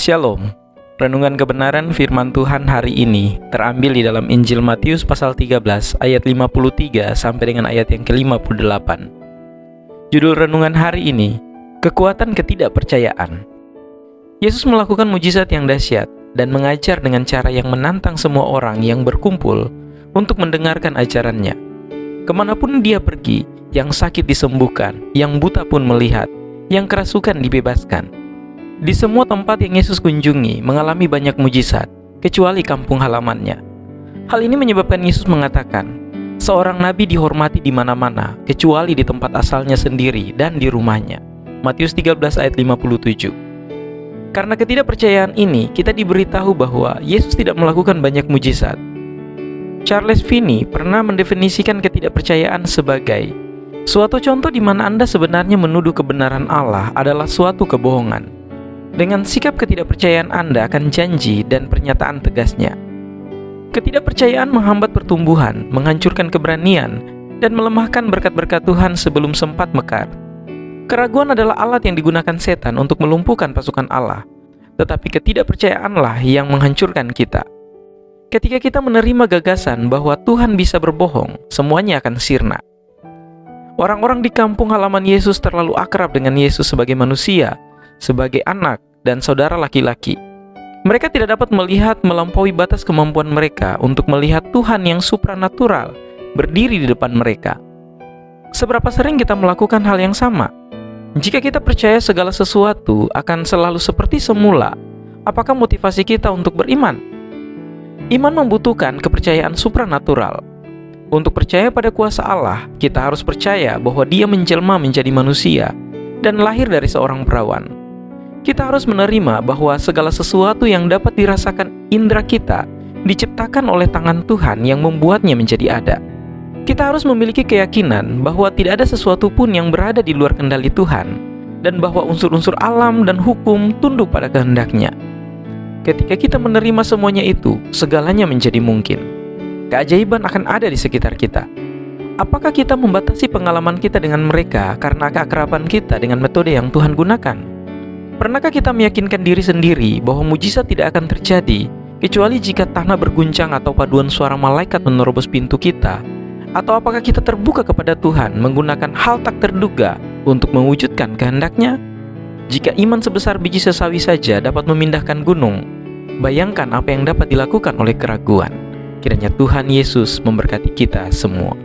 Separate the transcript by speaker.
Speaker 1: Shalom. Renungan kebenaran firman Tuhan hari ini terambil di dalam Injil Matius pasal 13 ayat 53 sampai dengan ayat yang ke-58. Judul renungan hari ini, kekuatan ketidakpercayaan. Yesus melakukan mujizat yang dahsyat dan mengajar dengan cara yang menantang semua orang yang berkumpul untuk mendengarkan ajarannya. Kemanapun dia pergi, yang sakit disembuhkan, yang buta pun melihat, yang kerasukan dibebaskan. Di semua tempat yang Yesus kunjungi mengalami banyak mujizat, kecuali kampung halamannya. Hal ini menyebabkan Yesus mengatakan, seorang nabi dihormati di mana-mana, kecuali di tempat asalnya sendiri dan di rumahnya. Matius 13 ayat 57. Karena ketidakpercayaan ini, kita diberitahu bahwa Yesus tidak melakukan banyak mujizat. Charles Finney pernah mendefinisikan ketidakpercayaan sebagai suatu contoh di mana Anda sebenarnya menuduh kebenaran Allah adalah suatu kebohongan. Dengan sikap ketidakpercayaan Anda akan janji dan pernyataan tegasnya. Ketidakpercayaan menghambat pertumbuhan, menghancurkan keberanian, dan melemahkan berkat-berkat Tuhan sebelum sempat mekar. Keraguan adalah alat yang digunakan setan untuk melumpuhkan pasukan Allah, tetapi ketidakpercayaanlah yang menghancurkan kita. Ketika kita menerima gagasan bahwa Tuhan bisa berbohong, semuanya akan sirna. Orang-orang di kampung halaman Yesus terlalu akrab dengan Yesus sebagai manusia, sebagai anak dan saudara laki-laki. Mereka tidak dapat melihat melampaui batas kemampuan mereka untuk melihat Tuhan yang supranatural berdiri di depan mereka. Seberapa sering kita melakukan hal yang sama? Jika kita percaya segala sesuatu akan selalu seperti semula, apakah motivasi kita untuk beriman? Iman membutuhkan kepercayaan supranatural. Untuk percaya pada kuasa Allah, kita harus percaya bahwa Dia menjelma menjadi manusia dan lahir dari seorang perawan. Kita harus menerima bahwa segala sesuatu yang dapat dirasakan indera kita diciptakan oleh tangan Tuhan yang membuatnya menjadi ada. Kita harus memiliki keyakinan bahwa tidak ada sesuatu pun yang berada di luar kendali Tuhan, dan bahwa unsur-unsur alam dan hukum tunduk pada kehendak-Nya. Ketika kita menerima semuanya itu, segalanya menjadi mungkin. Keajaiban akan ada di sekitar kita. Apakah kita membatasi pengalaman kita dengan mereka karena keakraban kita dengan metode yang Tuhan gunakan? Pernahkah kita meyakinkan diri sendiri bahwa mujizat tidak akan terjadi kecuali jika tanah berguncang atau paduan suara malaikat menerobos pintu kita? Atau apakah kita terbuka kepada Tuhan menggunakan hal tak terduga untuk mewujudkan kehendak-Nya? Jika iman sebesar biji sesawi saja dapat memindahkan gunung, bayangkan apa yang dapat dilakukan oleh keraguan. Kiranya Tuhan Yesus memberkati kita semua.